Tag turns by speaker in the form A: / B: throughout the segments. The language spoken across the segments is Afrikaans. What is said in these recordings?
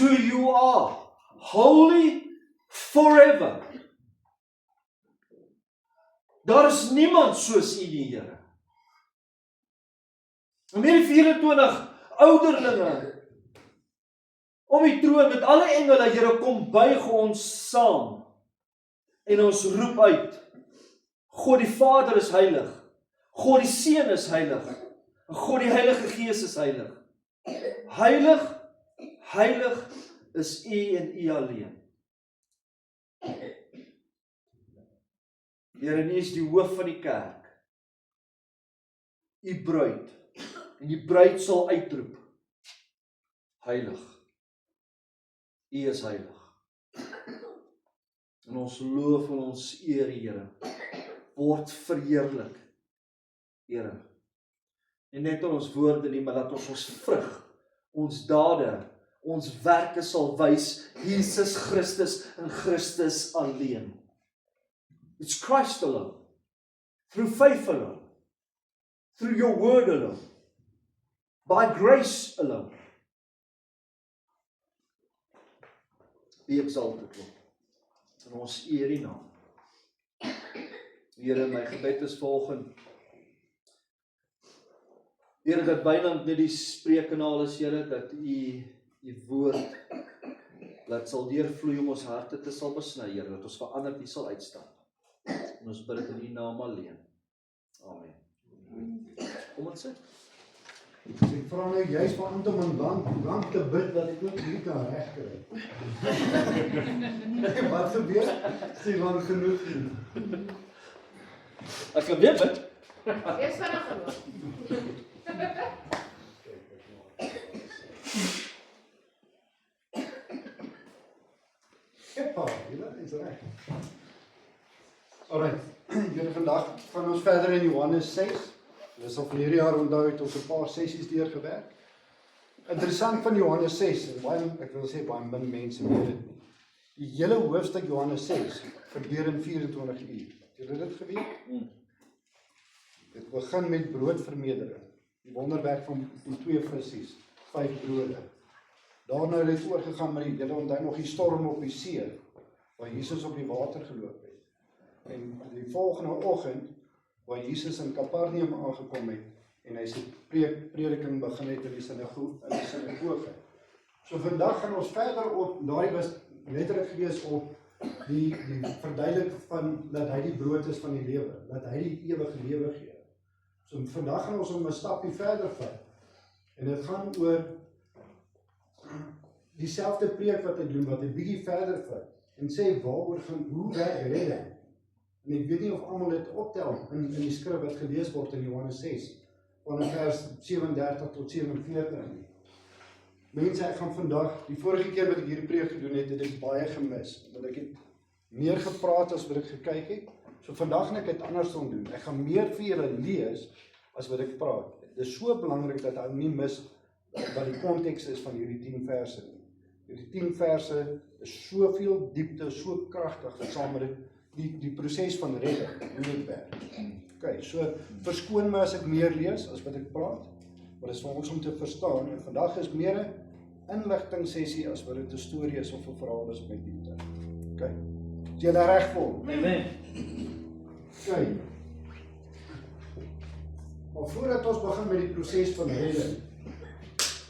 A: who you are. Holy forever. Daar is niemand soos U nie, Here. En meer 24 ouderlinge om die troon met alle engele, Here, kom buig ons saam. En ons roep uit, God die Vader is heilig, God die Seun is heilig, en God die Heilige Gees is heilig. Heilig, heilig is U en U alleen. Here, U is die hoof van die kerk, U bruid, en die bruid sal uitroep, heilig, U is heilig. En ons loof en ons eer, Here, word verheerlik, Here. En net in ons woorde nie, maar dat ons vrug, ons dade, ons werke sal wys, Jesus Christus en Christus alleen. It's Christ alone, through faith alone, through your word alone, by grace alone. Be exalted, Lord. En ons eer U naam. Here, my gebed is volgende. Here, dat Wynand net die spreekkanaal is, Here, dat U woord, dat sal deurvloei om ons harte te sal besny, Here, dat ons veranderd nie sal uitstap. En ons bid dit in U naam alleen. Amen. Kom ons sit.
B: Ek vra nou juist van om lang te bid, dat ek ook hier kan regkry. Wat gebeur? Sê lang genoeg nie.
A: Ek kan weer bid.
C: Eers vinnig genoeg.
B: Eppa, julle is reg. Alright, julle vandag gaan ons verder in Johannes 6. Dis al van hierdie jaar onthou het ons 'n paar sessies deurgewerk. Interessant van Johannes 6, en baie, ek wil sê baie min mense weet dit nie. Die hele hoofstuk Johannes 6 gebeur in 24 uur. Het julle dit geweet? Dit begin met broodvermeerdering. Die wonderwerk van die 2 visse, 5 brode. Daarna het dit oorgegaan met julle onthou nog die storm op die see, waar Jesus op die water geloop het. En die volgende oggend, waar Jesus in Kapernaum aangekom het, en hy sy prediking begin het in die sinagoge. So vandag gaan ons verder op, daai was letterlik gewees op die verduidelik van, dat hy die brood is van die lewe, dat hy die ewige lewe gee. So vandag gaan ons om 'n stapie verder vat, en dit gaan oor dieselfde preek wat hy doen, wat hy bietjie verder vat, en sê waaroor gaan, hoe werk redding? En ek weet nie of almal dit optel in die skrif wat gelees word in Johannes 6, van vers 37 tot 47 nie. Mense, ek gaan vandag, die vorige keer wat ek hierdie preek gedoen het ek baie gemis, want ek het meer gepraat as wat ek gekyk het. So vandag gaan ek dit anders doen. Ek gaan meer vir julle lees as wat ek praat. Dit is so belangrik dat ou nie mis wat die konteks is van hierdie 10 verse nie. Hierdie 10 verse is soveel diepte, so kragtig, dat saam met die proses van redding, hoe dit werk. Okay, so verskoon my as ek meer lees as wat ek praat, maar dit is vir ons om te verstaan, en vandag is meer 'n inligting sessie as wat dit 'n storie is of 'n verhaal is met diepte. Okay, is julle reg voor?
A: Amen.
B: Okay. Maar voordat ons begin met die proses van redding,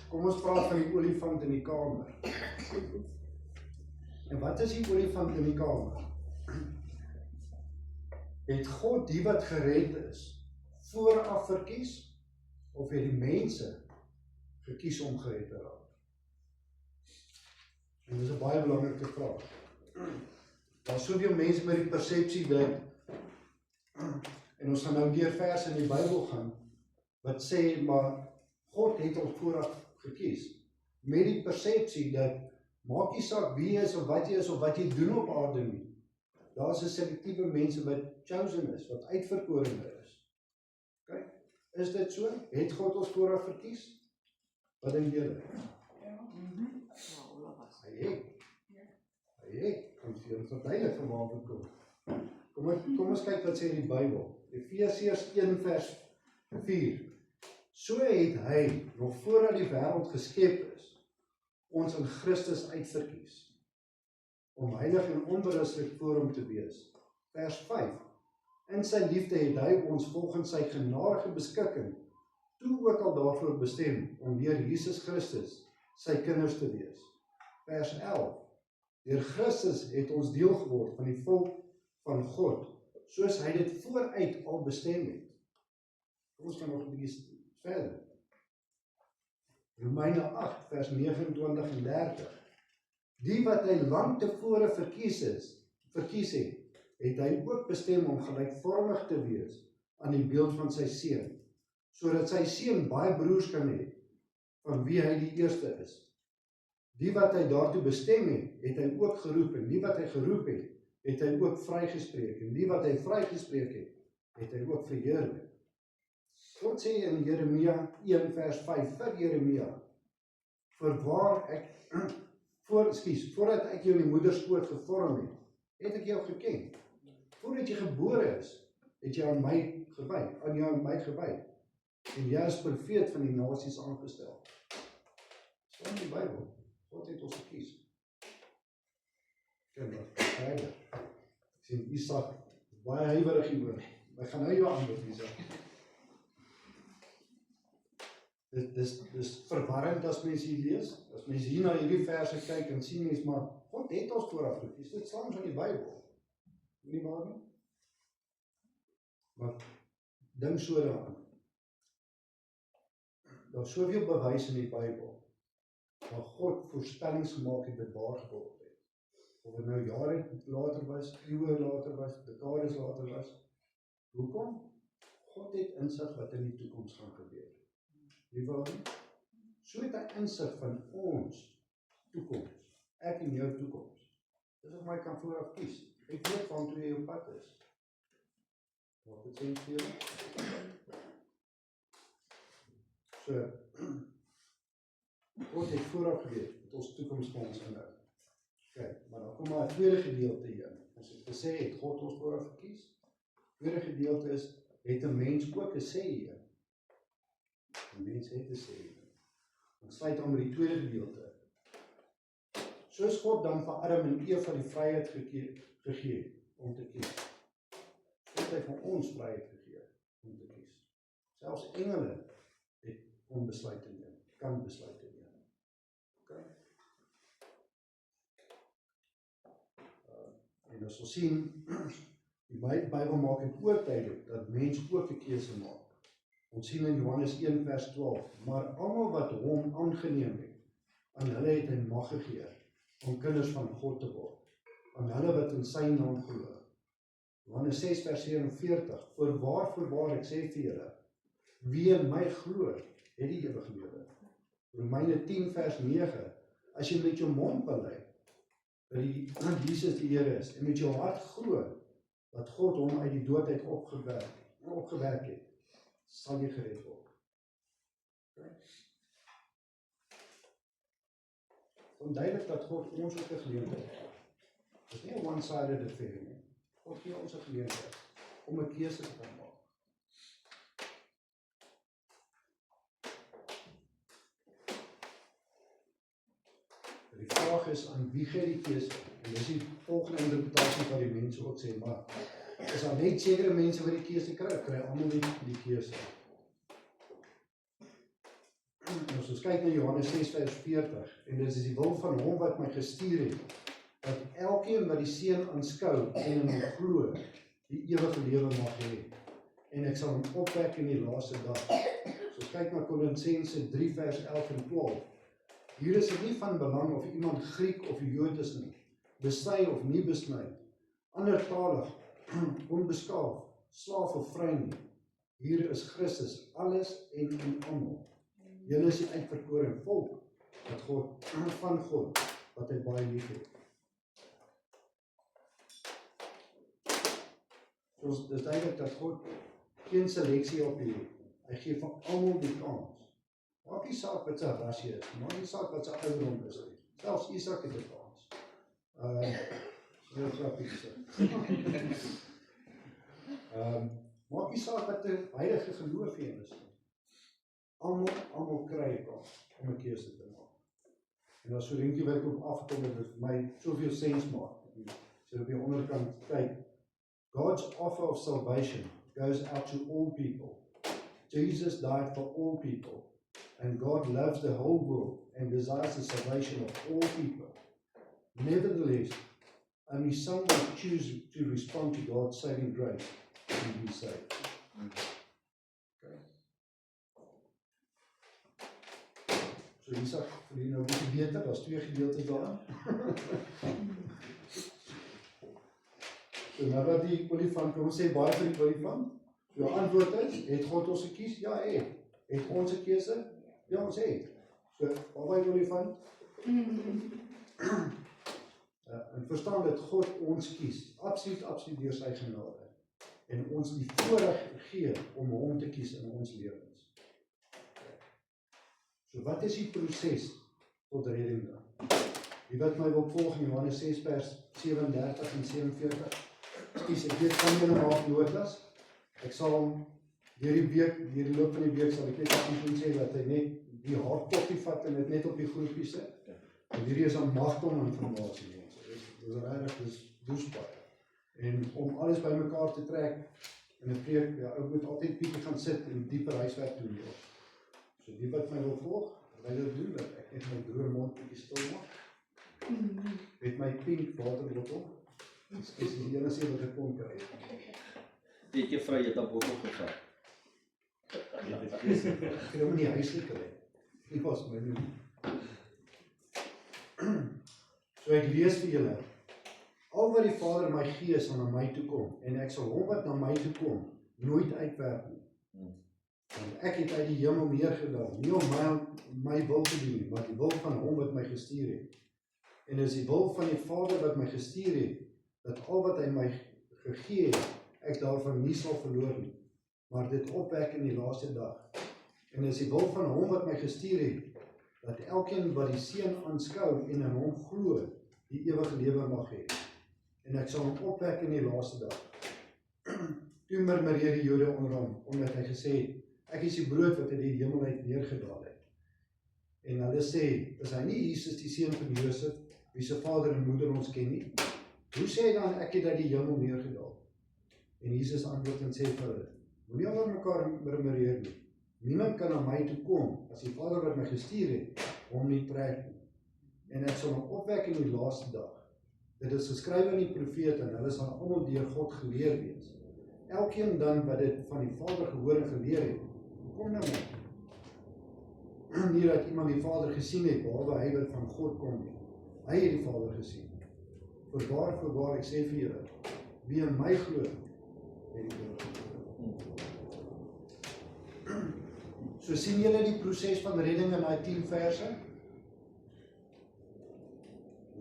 B: kom ons praat van die olifant in die kamer. En wat is die olifant in die kamer? Het God die wat gered is, vooraf verkies, of het die mense gekies om gered te raak? En dit is 'n baie belangrike vraag. Daar is soveel mense met die persepsie dat, en ons gaan nou deur verse in die Bybel gaan, wat sê, maar God het ons vooraf gekies, met die persepsie dat, maak nie saak wie jy is, of wat jy doen op aarde nie. Daar is 'n selektiewe mense wat chosen is, wat uitverkorene is. Okay? Is dit so? Het God ons vooraf verkies? Wat dink julle?
C: Ja.
B: Hy het. Kom vir ons verduidelik van waar dit kom. Kom ons kyk wat sê die Bybel. Efesiërs 1 vers 4. So het hy, nog voordat die wêreld geskep is, ons in Christus uitverkies, om heilig en onberustig voor hom te wees. Vers 5. In sy liefde het hy ons volgens sy genadige beskikking toe ook al daarvoor bestem om deur Jesus Christus sy kinders te wees. Vers 11. Deur Christus het ons deel geword van die volk van God, soos hy dit vooruit al bestem het. Ons gaan nog 'n bietjie verder. Romeine 8 vers 29 en 30. Die wat hy lang tevore verkies het, het hy ook bestem om gelykvormig te wees aan die beeld van sy seun, sodat sy seun baie broers kan hê, van wie hy die eerste is. Die wat hy daartoe bestem het, het hy ook geroep, en die wat hy geroep het, het hy ook vrygespreek, en die wat hy vrygespreek het, het hy ook verheerlik. God sê in Jeremia 1 vers 5 vir Jeremia, voordat ek jou in die moederskoot gevorm het ek jou geken. Voordat jy gebore is, het jy aan my gewy, en jy is profeet van die nasies aangestel. Staan in die Bybel, God het ons gekies. Ken wat verder. Ek sien Isak, baie huiwerig hieroor. Ek gaan nou jou antwoord, Isak. Dis verwarrend as mense hier lees. As mense hier na hierdie verse kyk en sien mense, maar God het ons vooraf gekies. Dit staan in die Bybel. Nie waar nie? Maar dink so daaraan. Daar is soveel bewys in die Bybel waar God voorspellings gemaak het wat waar geword het. Of het nou jare later was, eeue later was, dekades later was. Hoekom? God het insig wat in die toekoms gaan gebeur. Nie waar nie? So het hy insig van ons toekoms. Ek en jou toekoms. Dis of my kan vooraf kies. Ek weet van toe jy op pad is. Wat het sin vir jou? So, God het vooraf geweet dat ons toekoms van ons inhou. Kijk, maar dan kom maar 'n tweede gedeelte hier. Ons het gesê, het God ons vooraf gekies. Tweede gedeelte is, het 'n mens ook 'n sê hier. 'n Mens het 'n sê hier. Ons sluit aan met die tweede gedeelte. Soos God dan vir Adam en Eva die vryheid gegee om te kies, het hy vir ons vryheid gegee om te kies. Selfs engele het kon besluite neem, kan besluite neem. Okay? En as ons sien, die Bybel maak het ook duidelik dat mens ook 'n keuse maak. Ons sien in Johannes 1 vers 12, maar almal wat hom aangeneem het, aan hulle het hy mag gegee om kinders van God te word, aan hulle wat in sy naam glo. Johannes 6 vers 47, voorwaar ek sê vir julle, wie in my glo, het die ewige lewe. Romeine 10 vers 9, as jy met jou mond bely dat Jesus die Here is, en met jou hart glo dat God hom uit die dood uit opgewerk het, sal jy gered word. Okay. Onduidelik dat God ons ook 'n geleentheid gee. Dit is nie 'n one-sided affair nie. God gee ons 'n geleentheid om 'n keuse te kan maak. Die vraag is aan wie gee die keuse? En dis die volgende interpretasie wat die mense ook sê, maar is daar net sekere mense wat die keuse kry almal net die keuse. As ons kyk na Johannes 6 vers 40, en dit is die wil van hom wat my gestuur het, dat elkeen wat die Seun aanskou en in hom glo, die ewige lewe mag hê, en ek sal hom opwek in die laaste dag. So kyk na Kolossense 3 vers 11 en 12. Hier is dit nie van belang of iemand Griek of Jood is nie, besny of nie besny, andertalig, onbeskaaf, slaaf of vry nie. Hier is Christus, alles en in almal. Julle is die uitverkore volk van God, wat hy baie lief het. So dis duidelik dat God geen seleksie op hier het. Hy gee vir almal die kans. Maak nie saak wat sy ras is, maak nie saak wat sy ouderdom is nie. Selfs Isak het 'n kans. Heel grappig sê. Maak nie saak wat 'n heilige geloof jy is nie. Almal kry 'n kans om 'n keuse te maak. En as so dinkie wat ek op afgekom het, vir my soveel sens maak. So op die onderkant kyk. God's offer of salvation goes out to all people. Jesus died for all people. And God loves the whole world and desires the salvation of all people. Nevertheless, only some will choose to respond to God's saving grace and be saved. Okay. So hier sê vir julle nou 'n bietjie beter, daar's 2 gedeeltes daar. So nou dat die olifant, kom ons sê baie vir die olifant. So antwoord is, het God ons gekies? Ja, het ons 'n keuse? Ja, ons het. So, baie olifant. En verstaan dat God ons kies, absoluut deur sy genade. En ons die voorreg gee om hom te kies in ons lewens. So wat is die proses tot redding dan? Wie wat my wil volg in Johannes 6 vers 37 en 47. Ekskuus, ek weet van julle maak notas. Ek sal hom deur die loop van die week sal ek net aan sê dat hy net die hardkopie vat en dit net op die groepie sit. En hierdie is 'n magtom informasie mense. Dis regtig doesbaar. En om alles bymekaar te trek in 'n preek, ja, ek moet altyd bietjie gaan sit en dieper huiswerk doen. So die wat my wil volg, wil dit doen dat ek net my droë mond bietjie stil maak. Met my pink waterbottel. Dis die enigste wat ek kon kry.
A: Weet jy vrou, jy het 'n bottel gevat.
B: Ek het hom nie huis gekry. Ek was my nie. So ek lees vir julle. Al wat die Vader my gee sal na my toe kom en ek sal hom wat na my toe kom nooit uitwerp nie. Want ek het uit die hemel neergedaal, nie om my wil te doen, maar die wil van hom wat my gestuur het. En is die wil van die Vader wat my gestuur het, dat al wat hy my gegee het, ek daarvan nie sal verloor nie, maar dit opwek in die laaste dag. En is die wil van hom wat my gestuur het, dat elkeen wat die Seun aanskou en in hom glo, die ewige lewe mag hê. En ek sal hom opwek in die laaste dag. Toe murmureer die Jode onder hom, omdat hy gesê het, ek is die brood wat uit die hemel uit neergedaal het. En hulle sê, is hy nie Jesus die seun van Josef, wie se vader en moeder ons ken nie? Hoe sê hy dan, ek het uit die hemel neergedaal? En Jesus antwoord en sê vir hulle, moenie oor mekaar murmureer nie. Niemand kan na my toe kom, as die Vader wat my gestuur het, hom nie trek nie. En ek sal hom opwek in die laaste dag. Dit is geskryf in die profete, en hulle sal almal deur God geleer wees. Elkeen dan wat dit van die Vader gehoor en geleer het, kom na my. Nie dat iemand die Vader gesien het, behalwe hy wat van God kom nie. Hy het die Vader gesien. Voorwaar, ek sê vir julle, wie in my glo, het die Vader geglo. So sien julle die proses van redding in die 10 verse?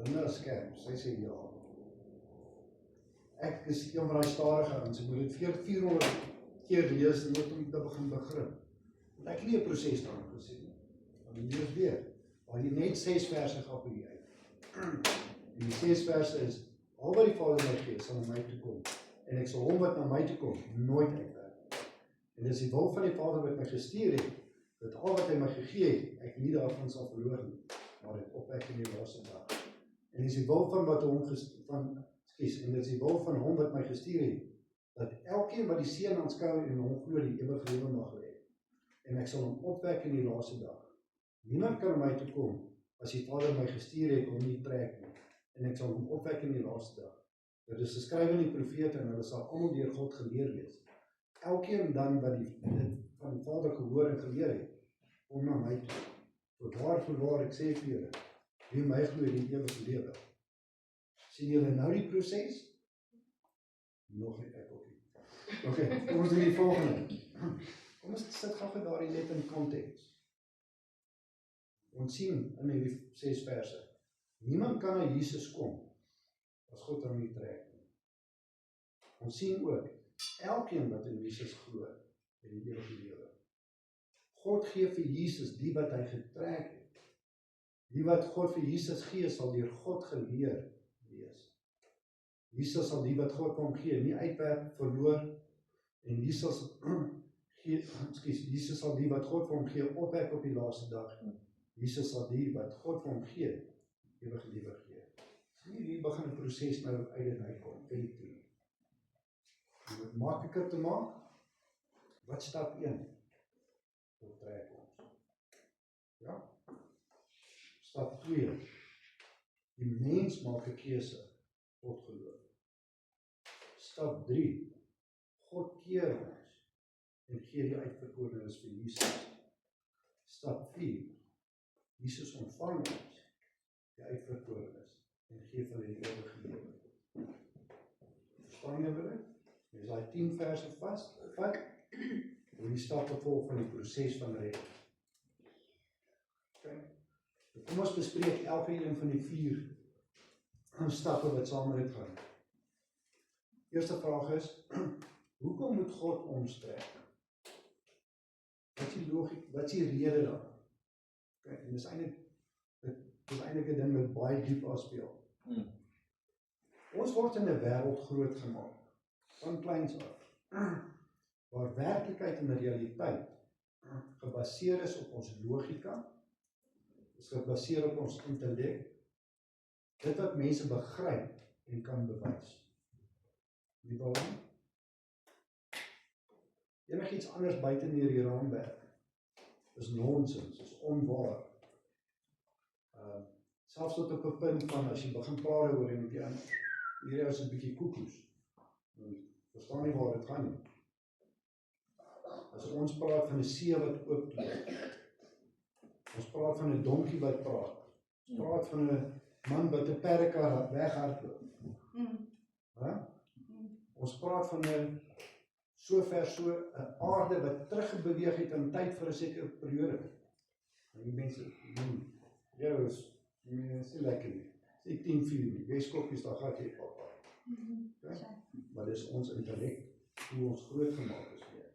B: Linda is skerp, sy sê ja. Ek is een van die stadige aan, sy moet dit 400 keer lees en net om te begin begrip. Want ek nie 'n proses daarin gesien nie. Want die lees weer, waar jy net 6 verse gaan vir die uit. En die 6 verse is, al wat die Vader my gee, sal na my toe kom. En ek sal hom wat na my toe kom, nooit uitwerp. En dis die wil van die Vader wat my gestuur het, dat al wat hy my gegee het, ek nie daarvan sal verloor nie, maar dit opwek in die laaste dag. En dis die wil van wat hom en dis die wil van hom wat my gestuur het, dat elkeen wat die Seun aanskou en hom glo die ewige lewe mag hê. En ek sal hom opwek in die laaste dag. Niemand kan na my toe kom, as die Vader my gestuur het, hom nie trek nie. En ek sal hom opwek in die laaste dag. Dit is geskryf in die profete en hulle sal almal deur God geleer wees. Elkeen dan wat dit van die Vader gehoor en geleer het, kom na my toe. Voorwaar, ek sê vir julle, wie my glo die ewige lewe. Sien julle nou die proses? Nog nie, ek ook nie. Ok, kom ons doen die volgende. Kom ons sit gou daarin net in konteks. Ons sien in die 6 verse, niemand kan na Jesus kom, as God hom nie trek nie. Ons sien ook, elkeen wat in Jesus glo, in die ewige lewe. God gee vir Jesus die wat hy getrek het. Die wat God vir Jesus gee, sal deur God geleer wees. Jesus sal die wat God hom gee, nie uitwerp, verloor, en Jesus sal die wat God hom gee, opwek op die laaste dag. Jesus sal die wat God vir hom gee, ewige lewe gee. Hier begin 'n proses nou uit dit uitkom, vir die toe. Om dit makliker te maak, wat stap 1? Tot trek ons. Ja? Stap 2. Die mens maak 'n keuse tot geloof. Stap 3. God keer ons en gee die uitverkorenes vir Jesus. Stap 4. Jesus ontvang ons, die uitverkorenes, en gee vir hulle die ewige lewe. Verstaan julle dit? Jy is daai 10 verse vat, en die stappe volg van die proses van redding. Okay. Kom ons bespreek elke een van die 4 stappe wat saam met dit gaan. Eerste vraag is, hoekom moet God ons trek? Wat is die logika, wat is die rede dan? Okay, en dis eintlik 'n ding wat baie diep afspeel. Ons word in 'n wêreld groot gemaak, van kleins af, waar werklikheid en realiteit gebaseer is op ons logika, is gebaseer op ons intellek, dit wat mense begryp en kan bewys. Nie waarom? Enigiets anders buite hierdie raamwerk is nonsens, is onwaar. Selfs tot op 'n punt van, as jy begin praat oor en die ander, hierdie is 'n bietjie koekoes. Verstaan nie waar dit gaan nie. As ons praat van 'n see wat ooploop, ons praat van 'n donkie wat praat, ons praat van 'n man wat 'n perdekar weghardloop. Ons praat van 'n sover so 'n aarde wat terugbeweeg het in tyd vir 'n sekere periode. En die mense, ja, is lekker nie. Dis 10:04 nie. Weskop is daar gehad jy papa. Okay? Maar dis ons intellek, hoe ons groot gemaak is weer.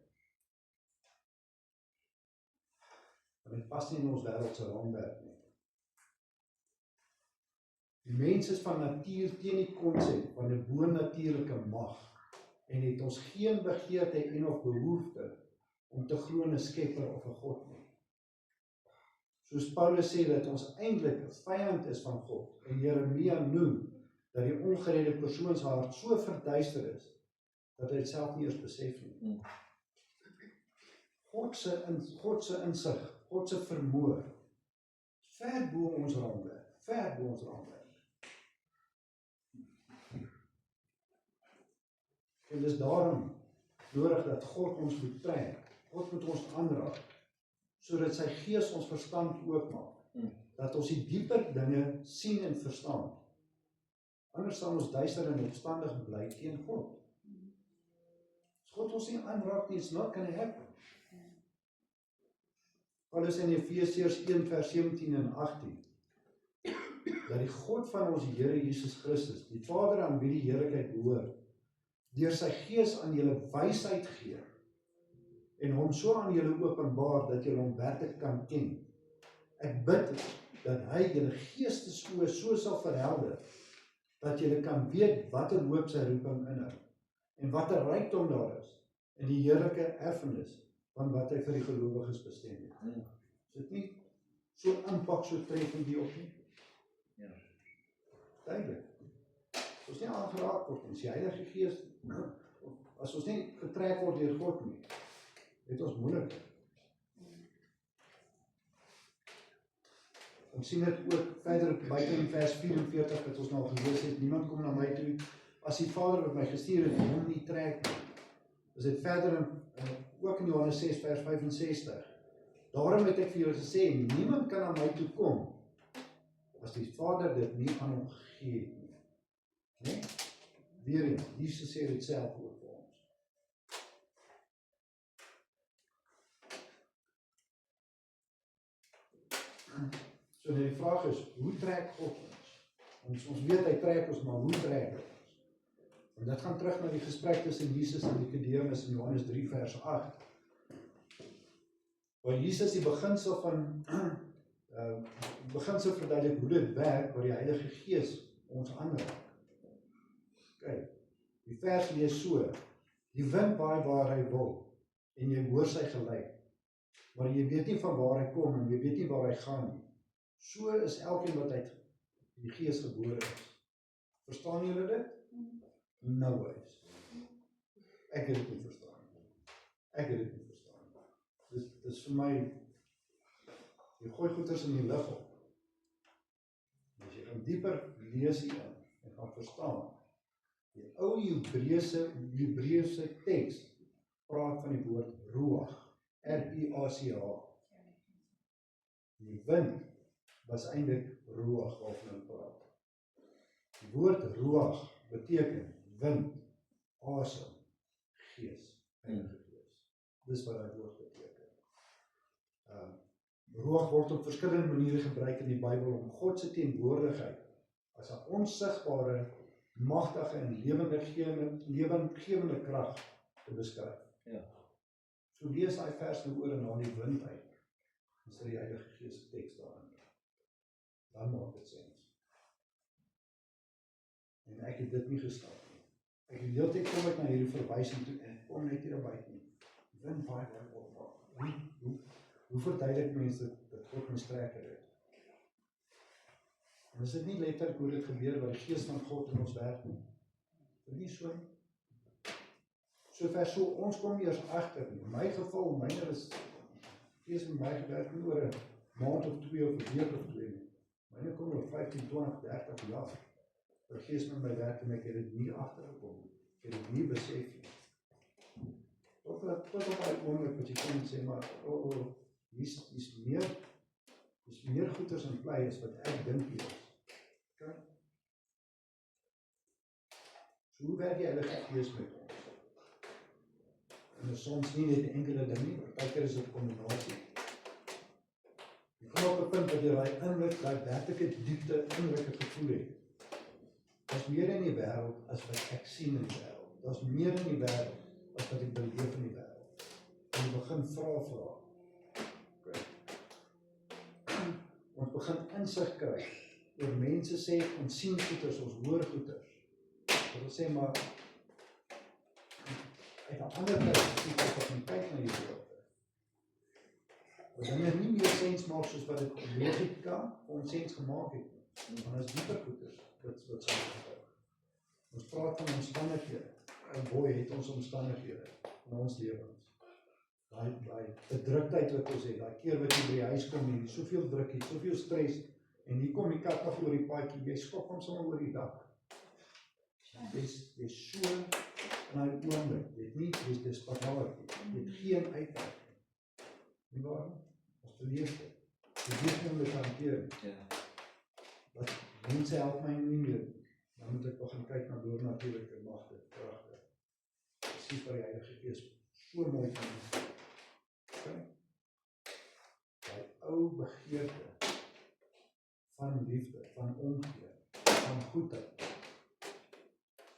B: En dit pas nie in ons wêreld se raamwerk nie. Die mens is van natuur teen die konsep van 'n bo-natuurlike mag en het ons geen begeerte en of behoefte om te glo in 'n skepper of 'n God nie. Soos Paulus sê dat ons eintlik 'n vyand is van God en Jeremia noem dat die ongeredde persoon se hart so verduister is dat hy dit self nie eers besef nie. God se insig, God se vermoë, ver bo ons raamwerk, ver bo ons raamwerk. En dis daarom nodig dat God ons moet trek, God moet ons aanraak, sodat sy gees ons verstand oopmaak, dat ons die dieper dinge sien en verstaan. Anders sal ons duister en opstandig bly teen God. As God ons nie aanraak nie, it's not gonna happen. Paulus in Efesiërs 1 vers 17 en 18, dat die God van ons Here Jesus Christus, die Vader aan wie die heerlikheid behoort, deur sy gees aan julle wysheid gee, en hom so aan julle openbaar, dat julle hom werklik kan ken. Ek bid dat hy julle geestesoë so sal verhelder, dat julle kan weet watter hoop sy roeping inhou, en watter rykdom daar is, en die heerlike erfenis, van wat hy vir die gelowiges bestem het. Is dit nie so impak, so treffend die op nie?
A: Ja.
B: Duidelik. As ons nie aangeraak word, ons die Heilige Gees, as ons nie getrek word deur God nie, het ons moeilik. Ons sien dit ook verder buite in vers 44 wat ons nou gelees het, niemand kom na my toe, as die Vader wat my gestuur het, hom nie trek nie. Is dit verder ook in Johannes 6 vers 65. Daarom het ek vir julle gesê, niemand kan na my toe kom, as die Vader dit nie aan hom gegee het nie. Nee? Weereens, Jesus sê dit self ook vir ons. So die vraag is, hoe trek God ons? Ons weet hy trek ons, maar hoe trek hy ons? En dit gaan terug na die gesprek tussen Jesus en Nikodemus in Johannes 3 vers 8. Waar Jesus die beginsel van beginsel verduidelik hoe dit werk, waar die Heilige Gees ons aanraak. Kyk, die vers lees so, die wind waai waar hy wil, en jy hoor sy geluid, maar jy weet nie van waar hy kom, en jy weet nie waar hy gaan nie. So is elkeen wat uit die Gees gebore is. Verstaan julle dit? Nou is. Ek het dit nie verstaan. Ek het dit nie verstaan. Dis vir my, jy gooi goeders in die lig op. As jy gaan dieper lees hierin en gaan verstaan, die ou Hebreëse teks praat van die woord ruach, R-U-A-C-H. Die wind was eintlik ruach waarvan hulle praat. Die woord ruach beteken wind, asem, gees, heilige gees. Dis wat die woord beteken. Ruach word op verskillende maniere gebruik in die Bybel om God se teenwoordigheid as 'n onsigbare, magtige en lewendgewende krag te beskryf.
A: Ja.
B: So lees daai vers nou oor en na die wind uit. Dan sit die Heilige Gees se teks daarin. Dan maak dit sens. En ek het dit nie gestaan nie. Ek het heeltyd kom ek na hierdie verwysing toe en kom net hier buite nie. Wind baie op. Hoe verduidelik mense dat God ons trekker het? En is dit nie letterlik hoe dit gebeur wat die Gees van God in ons werk nie? Dit nie so nie. So ons kom eers agter nie. In my geval, myne is Gees met my gewerk nie oor 'n maand of 2 of 'n week of 2 nie. Myne kom oor 15, 20, 30 jaar. Die Gees met my werk en ek het dit nie agtergekom nie. Ek het dit nie besef nie. Tot op die oomblik wat jy kom en sê, maar hier's meer goeders in plek as wat ek dink hier is. Okay? So hoe werk die Heilige Gees met ons? En is soms nie net 'n enkele ding nie, partykeer is dit 'n kombinasie. Jy kom op 'n punt dat jy daai werklike diepte innerlike gevoel het. Daar's meer in die wêreld as wat ek sien in die wêreld. Daar's meer in die wêreld as wat ek beleef in die wêreld. En jy begin vra. Okay. Ons begin insig kry oor mense sê ons sien goeders, ons hoor goeders. Dat wil sê maar uit 'n ander perspektief as ons kyk na die wêreld. Wat dinge nie meer sens maak soos wat dit logika ons sens gemaak het nie. Want as dieper goeders wat sou gebeur. Ons praat van omstandighede. En boy het ons omstandighede in ons lewens. Daai bedruktheid wat ons het, daai keer wat jy by die huis kom en soveel druk het, soveel stres en hier kom die kat af oor die paadjie, jy skop hom sommer oor die dak. Dis so in hy oomblik, dis desperaat, jy het geen uitweg. Nie waar? Ons beleef dit. Jy weet nie om dit te hanteer. Wat mense help my nie meer. Dan moet ek begin kyk na boonatuurlike magte, kragte. Presies wat die Heilige Gees so mooi kan doen. Okay? Die ou begeerte van liefde, van omgee, van goedheid,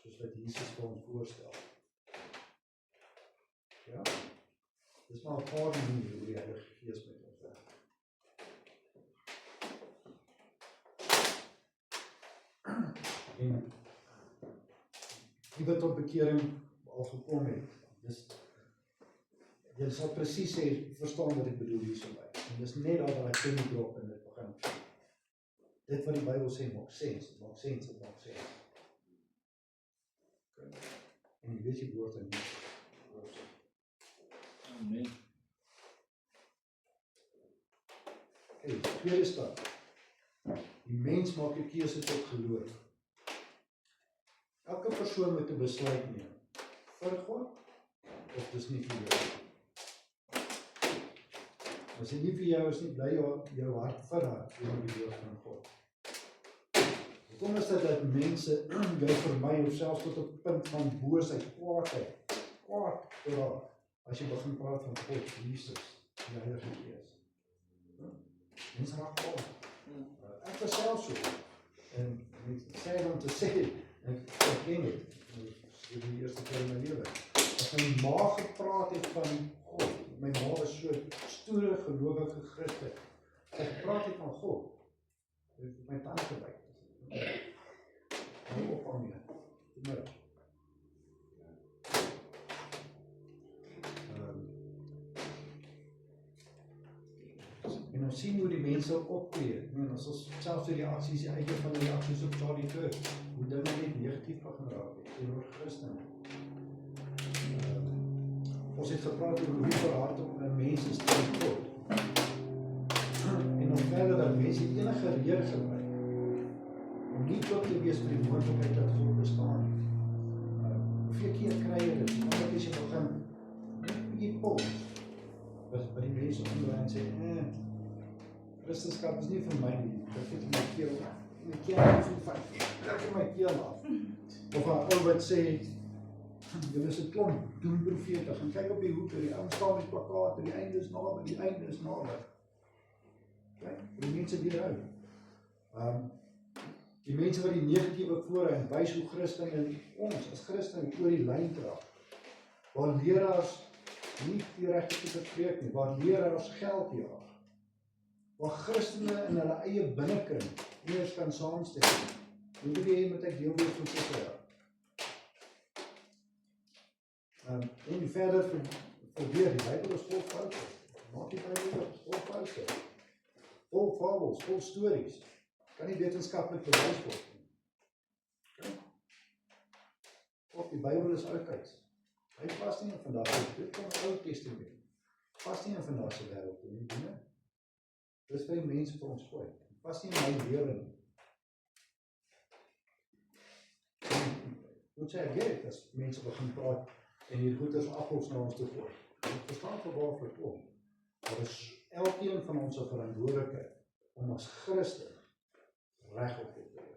B: soos wat Jesus vir ons voorstel. Ja? Dis maar 'n paar maniere hoe die Heilige Gees met ons werk. En die wat tot bekering al gekom het, jy sal presies sê, verstaan wat ek bedoel hierso by. En dis net daar waar ek penny drop en dit begin. Dit wat die Bybel sê, maak sens, dit maak sens, dit maak sens. Okay. En jy weet jy behoort aan nie.
A: Amen.
B: Okay, tweede stap. Die mens maak 'n keuse tot geloof. Elke persoon moet 'n besluit neem. Vir God, of dis nie vir jou. As dit nie vir jou is nie, bly jou hart verhard oor die woord van God. Hoekom is dit dat mense jou vermy of selfs tot 'n punt van boosheid, kwaad geraak, as jy begin praat van God, Jesus, die Heilige Gees. Mense raak kwaad. Ek was self so. En ek sê om te sê, ek ken dit. Dit is die eerste keer in my lewe. As my ma gepraat het van God, my ma was so stoere gelowige Christen. Ek praat het van God. Dit het my tand gebyt. Hou op aan my. En ons sien hoe die mense optree. meen, as ons selfs die reaksies, die eie van die reaksies op Charlie Kirk, hoe dinge net negatief begin raak het, teenoor Christene. Ons het gepraat oor hoe verhard op mense is teen God. En nog verder dat mense enige rede gebruik om nie oop te wees vir die moontlikheid dat God bestaan. Hoeveel keer kry jy dit? Omdat as jy begin net 'n bietjie pos, by die mense omdraai en sê, Christendom is nie vir my nie, dit het my keel af. En die keel af voel van, trek my keel af. Of 'n ou wat sê, julle is 'n klomp doemprofete, gaan kyk op die hoek, die ou staan met plakate, die einde is naby, die einde is naby. Okay? Die mense weerhou. Die mense wat die negatiewe voorheen wys hoe Christene ons as Christene oor die lyn dra. Waar leraars nie die regte te preek nie, waar leraars geld jaag. Waar Christene in hulle eie binnekring eers kan saamstem. Hoe wil jy met ek deel wees van so ver? En verder verweer, die Bybel is vol foute. Maak die Bybel op, vol foute. Vol fabels, vol stories. Kan nie wetenskaplik bewys word nie. Okay. Of die Bybel is oudtyds. Hy pas nie in vandag, dit kom in Ou Testament. Pas nie in vandag se wêreld nie, nie. Dis vir die mense vir ons gooi. Pas nie in my lewe nie. Moet sê ek as mense begin praat en hier goed as appels na ons toe gooi. Ek verstaan vir waarvoor kom. Daar is elkeen van ons 'n verantwoordelikheid om as Christen reg op te lewe.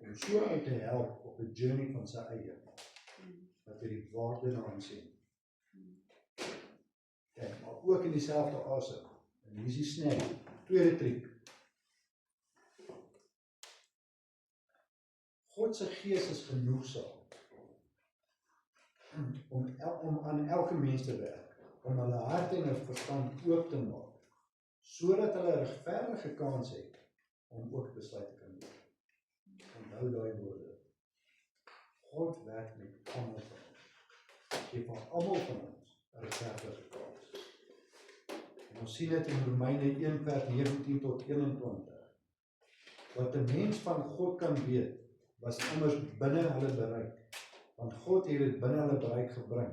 B: Om so uit te help op 'n journey van sy eie. Dat hy die waarde daarin sien. Kijk, maar ook in dieselfde asem. En hier is die snel. Tweede triek. God se gees is genoegsaam om aan elke mens te werk, om hulle hart en hulle verstand oop te maak, sodat hulle 'n regverdige kans het om ook besluit te kan neem. Onthou daai woorde. God werk met almal van ons. Gee van almal van ons 'n regverdige kans. En ons sien dit in Romeine 1 vers 19 tot 21. Wat 'n mens van God kan weet, was immers binne hulle bereik. Want God het dit binne hulle bereik gebring.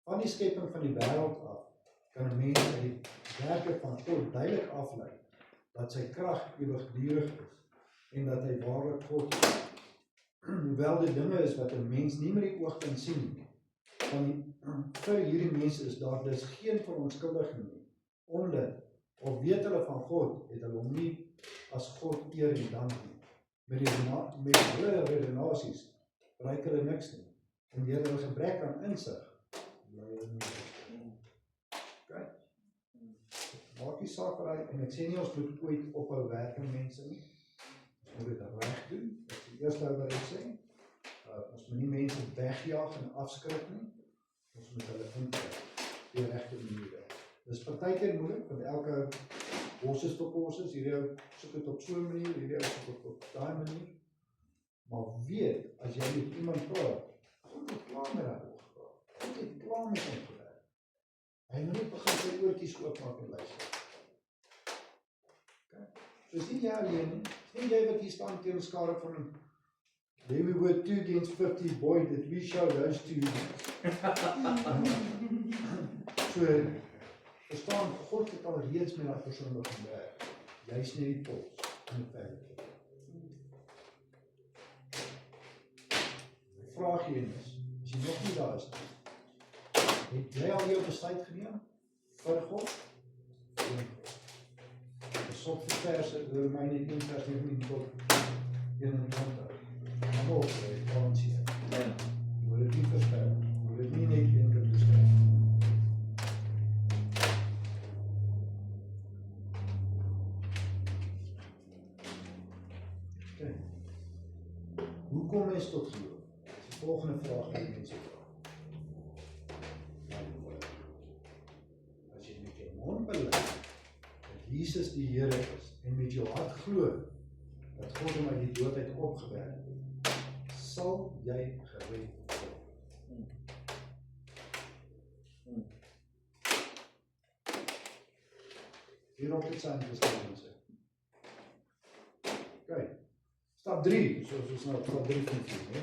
B: Van die skepping van die wêreld af, kan 'n mens uit die werke van God duidelik aflei, dat sy krag ewigdurig is, en dat hy waarlik God is. Hoewel dit dinge is wat 'n mens nie met die oog kan sien nie, vir hierdie mense is daar dus geen verontskilliging nie, omdat, of weet hulle van God, het hulle hom nie as God eer en dank nie. Met hulle redenasies bereik hulle niks nie, en deur hulle gebrek aan insig, bly hulle nie. Okay? Maak die saak raai, en ek sê nie ons moet ooit ophou werk aan mense nie, ons moet dit reg doen, dat is die eerste wat ek sê, ons moet nie mense wegjaag en afskrik nie, ons moet hulle intrek, die regte manier. Dis partykeer moeilik, want elke bosses tot bosses, hierdie soek het op so'n manier, hierdie soek op daai manier, maar weet, as jy met iemand praat, God het klaar met dat oorgepraat, God het klaar met hom gewerk. Hy moet nie begin sy oortjies oopmaak en luister. Okay? So is nie jy alleen nie, is nie jy wat hier staan teen skare van Then we were 2 against 50, boy, did we show those two. So, verstaan, God het al reeds met dat persoon begin werk. Jy is nie die pols in die verder. Die vraag hier is, as jy nog nie daar is, het jy al jou besluit geneem vir God? Dis op die verse, Romeine 1 vers 19 tot 21. Almal het kans hier. Moet dit nie verstel, moet dit nie net een keer bestel. Okay. Hoe kom mens tot geloof? Dis die volgende vraag wat die mense vra. As jy met jou mond bely dat Jesus die Here is en met jou hart glo dat God hom uit die dood uit opgewek het, sal jy gered word. Hierop het sy bestaan sê. Okay. Stap 3, soos ons nou stap 3 van sien, hè.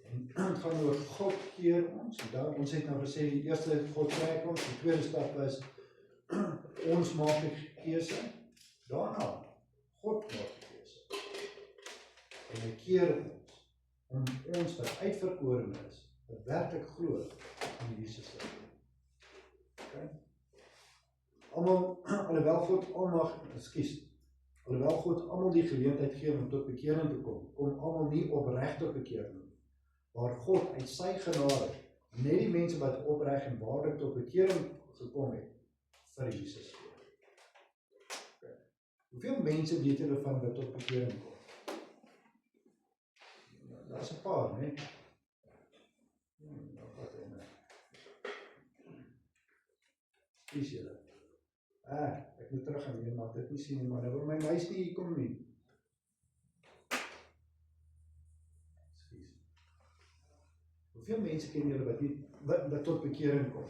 B: En het gaan oor God keer ons. Ons het nou gesê die eerste God trek ons, die tweede stap is ons maak 'n keuse. Daarna God maak 'n keuse. En hy keer ons om ons wat uitverkoren is, wat werklik glo in Jesus se. Okay? Alhoewel God almal die geleentheid gee om tot bekering te kom almal nie opreg tot bekering nie. Maar God uit sy genade, net die mense wat opreg en waarlik tot bekering gekom het, vir Jesus gee. Okay. Hoeveel mense weet julle van wat tot bekering kom? Daar is 'n paar, né? Kies julle. Ek moet terug gaan weer, maar dit nie sien nie, maar nou wil my meis nie hier kom nie. Hoeveel mense ken julle wat tot bekering kom?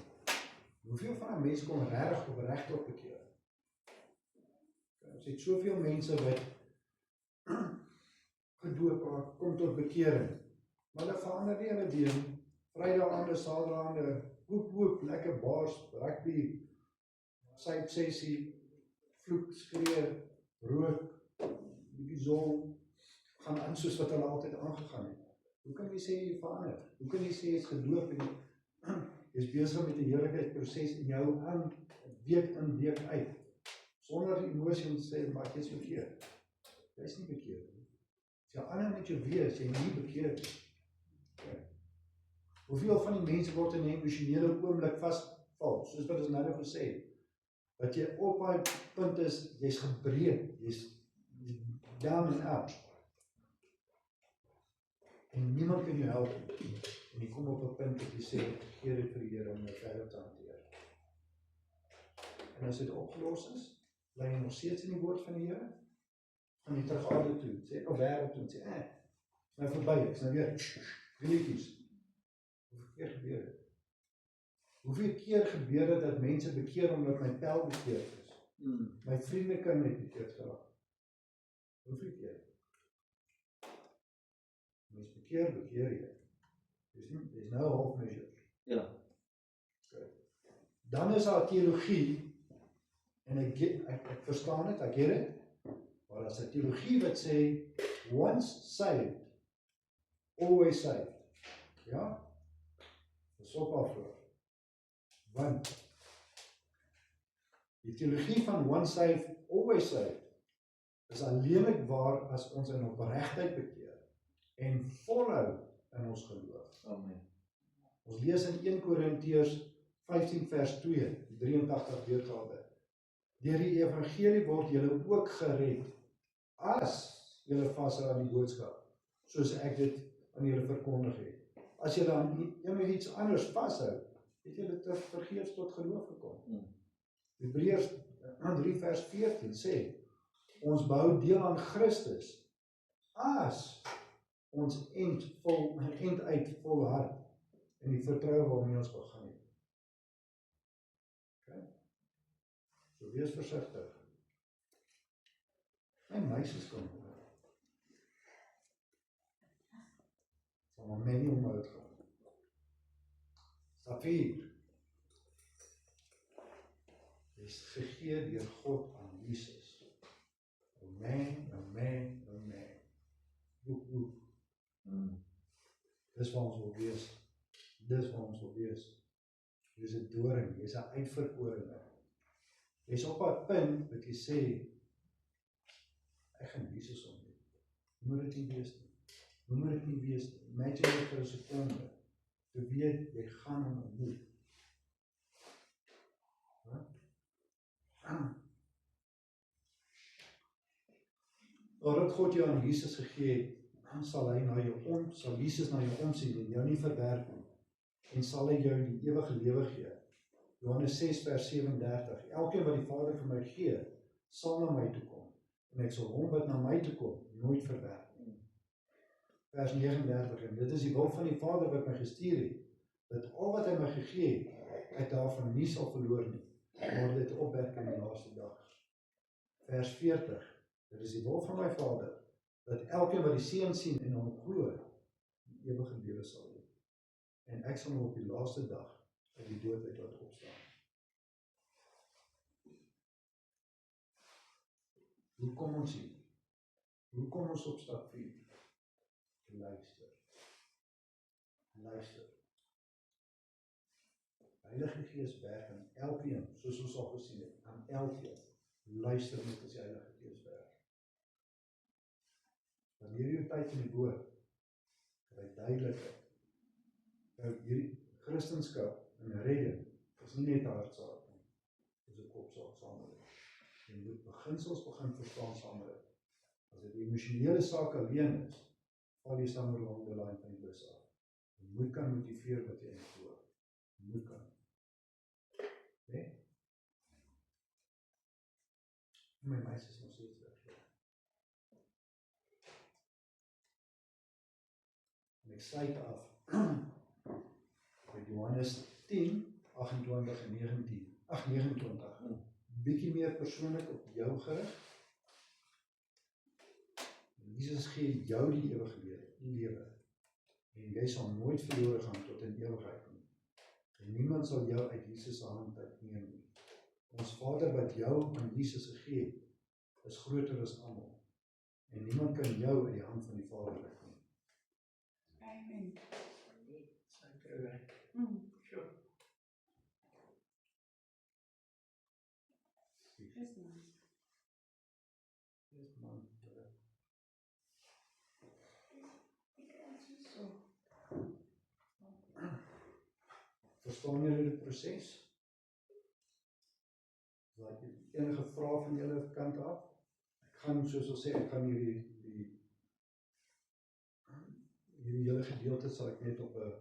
B: Hoeveel van die mense kom regtig opreg tot bekering? Ons het soveel mense wat gedoop word, kom tot bekering. Maar hulle verander nie hulle been. Vrydaande, Saterdaande, hoep, lekker bars, rugby, sessie, vloek, skree, rook, bietjie zon, gaan aan soos wat hulle altyd aangegaan het. Hoe kan jy sê jy verander? Hoe kan jy sê jy is gedoop en jy is besig met 'n heerlikheidsproses en jou aan week in week uit, sonder emosie om te sê, maar jy is verkeerd. Jy is nie bekeerd nie. As jy ander met jou wees, jy nie bekeerd nie. Okay. Hoeveel van die mense word in 'n emosionele oomblik vasval, soos wat ons nou gesê het, wat jy op daai punt is, jy's gebreek, jy's down and out. En niemand kan jou help nie. En jy kom op 'n punt dat jy sê, Here vir die Here om jou verder te hanteer. En as dit opgelos is, bly jy nog steeds in die woord van die Here, gaan jy terug aarde toe, sê op wêreld toe, sê, is nou verby, ek is nou weer, geliefdes. Hoeveel keer gebeur het? Hoeveel keer gebeur het dat mense bekeer omdat my pel bekeerd is? My vriende kan net bekeerd geraak. Hoeveel keer? Mens bekeer jy. Dis nou half measure.
A: Ja.
B: Okay. Dan is daar teologie, en ek verstaan dit, ek get dit, maar daar is 'n teologie wat sê, once saved, always saved. Ja? Dis op afloop. Want die teologie van once saved, always saved, is alleenlik waar as ons in opregtheid bekeer en volhou in ons geloof.
A: Amen.
B: Ons lees in 1 Korintiërs 15 vers 2, die 83 weergawe. Deur die evangelie word julle ook gered, as julle vashou aan die boodskap, soos ek dit aan julle verkondig het. As julle aan enigiets anders vashou, het julle te vergeefs tot geloof gekom. Hebreërs 3 vers 14 sê, ons bou deel aan Christus, as ons end uit volhard in die vertroue waarmee ons begin het. Okay? So wees versigtig. My meisies kom hoor. Sal maar my nie omhoud gaan. Stap 4. Is gegee deur God aan Jesus. Amen, amen, amen. Woep. Dis waar ons wil wees. Dis waar ons wil wees. Jy is 'n doring, jy is 'n uitverkorene. Jy is op 'n punt wat jy sê, ek gaan Jesus ontmoet. Moet dit nie wees nie. Moet dit nie wees nie. Imagine dit vir 'n sekonde. Te weet, jy gaan hom ontmoet. Nadat God jou aan Jesus gegee het, dan sal Jesus na jou omsien en jou nie verwerp nie. En sal hy jou die ewige lewe gee. Johannes 6 vers 37. Elkeen wat die Vader vir my gee, sal na my toe kom. En ek sal hom wat na my toe kom, nooit verwerp nie. Vers 39. En dit is die wil van die Vader wat my gestuur het, dat al wat hy my gegee het, uit daarvan nie sal verloor nie, maar dit opwek in die laaste dag. Vers 40, dit is die wil van my Vader, dat elkeen wat die Seun sien en hom glo, die ewige lewe sal hê. En ek sal hom op die laaste dag uit die dood uit laat opstaan. Hoe kom ons hier? Hoe kom ons op stap 4? Luister. Luister. Heilige Gees werk aan elkeen, soos ons al gesien het, aan elkeen. Luister net as die Heilige Gees werk. Wanneer jy tyd in die woord, kry duidelikheid. Nou, hierdie Christendom en redding is nie net 'n hartsaak nie, dis 'n kopsaak saam met dit. Jy moet beginsels begin verstaan saam met dit. As dit 'n emosionele saak alleen is, val jy somewhere along the line van die bus af. Jy moet kan motiveer wat jy in glo. Jy moet kan. Nee? My meisje is nog steeds weg. En ek sluit af met Johannes 10, 28 en 19. 29. Bietjie meer persoonlik op jou gerig. Jesus gee jou die ewige lewe. En jy sal nooit verlore gaan tot in ewigheid nie. En niemand sal jou uit Jesus se hand uitneem nie. Ons Vader wat jou aan Jesus gegee het, is groter as almal. En niemand kan jou uit die hand van die Vader wegneem.
C: Amen. Sure. Dis nice.
B: Yes, man. Verstaan julle die proses? Laat jy enige vrae van julle kant af? Ek gaan, soos ons sê, ek gaan hierdie hele gedeelte sal ek net op 'n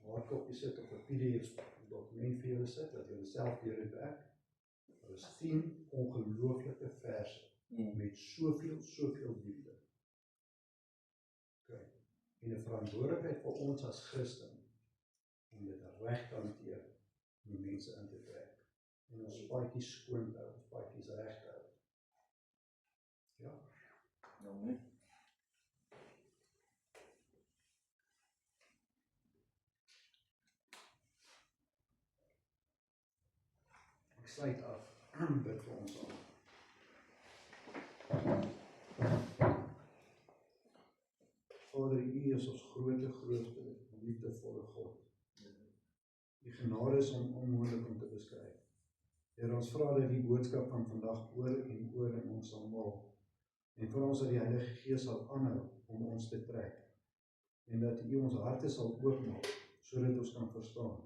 B: hardkopie sit, op 'n PDF dokument vir julle sit, dat julle self deur dit werk. Daar is 10 ongelooflike verse met soveel diepte. Okay. En 'n verantwoordelikheid vir ons as Christen om dit reg te hanteer om die mense in te trek. En ons paadjies skoon te hou, ons paadjies reg te hou. Ja.
A: Amen.
B: Ek sluit af, bid vir ons al. Vader, U is ons grootste, liefdevolle God. Die genade is onmoontlik om te beskryf. Here, ons vra dat die boodskap van vandag oor en oor in ons sal maal. En vir ons dat die Heilige Gees sal aanhou om ons te trek. En dat U ons harte sal oopmaak, sodat ons kan verstaan.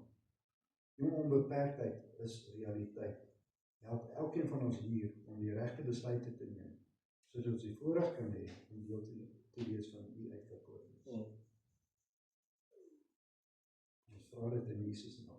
B: U onbeperktheid is realiteit. Help elkeen van ons hier om die regte besluite te neem, sodat ons die voorreg kan hê om deel te wees van U uitverkorenes. Ons vra dit in Jesus naam.